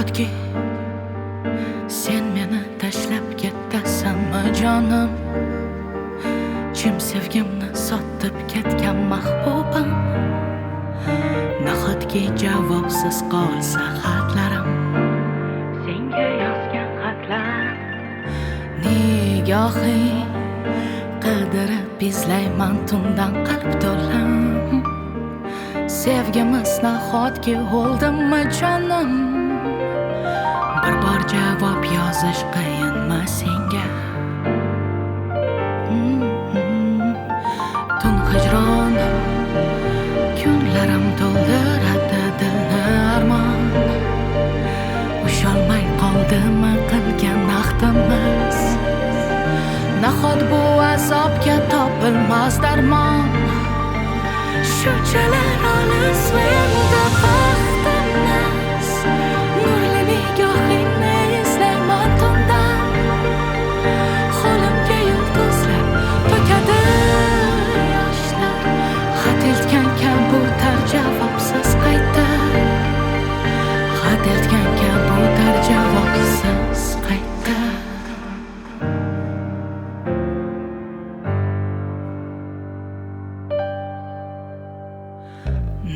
Nahotki sen meni tashlab ketasanmi jonim, chin sevgimni sotib ketgan mahbubam. Nahotki javobsiz qolsa xatlarim, senga yozgan xatlar, nigohing qidirib izlayman tundan qalb to'la. Sevgimiz nahotki o'ldimi jonim, bir bor javob yozish qiyinmi senga? Tun hijron kunlarim to'ldiradi dilni armon, usholmay qoldimi qilgan ahdimiz? Nahot bu azobga topilmas darmon? Shunchalar olis menda baxtimiz, nurli nigohingni izlayman tundan. Qo'limga yulduzlar to'kadi yoshlar, xat eltgan kabutar javobsiz qayta, xat eltgan kabutar javobsiz qayta.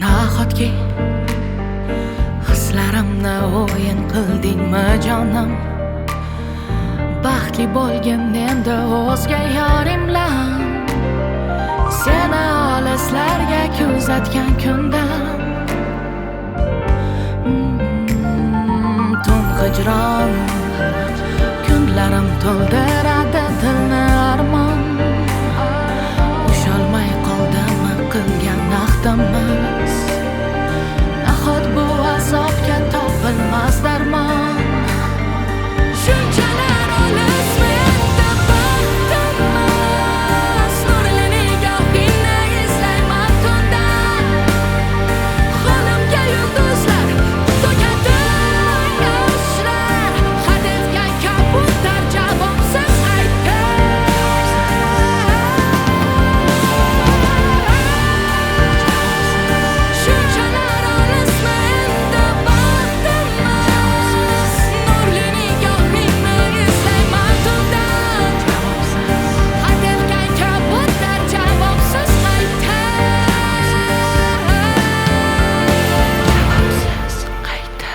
Nahotki hislarimni o'yin qildingmi jonim, baxtli bo'lgin endi o'zga yoring bilan, seni olislarga kuzatgan kundan. Tun hijron kunlarim to'ldiradi dilni armon, usholmay qoldimi qilgan ahdimiz? Nahot bu azobga topilmas darmon? Shunchalar olis menda baxtimiz, nurli nigohingni izlayman tundan. Qo'limga yulduzlar to'kadi yoshlar, xat etgan kabutar javobsiz qayta. Shunchalar olis menda baxtimiz, nurli nigohingni izlayman tundan. Xat etgan kabutar javobsiz qayta. Javobsiz qayta.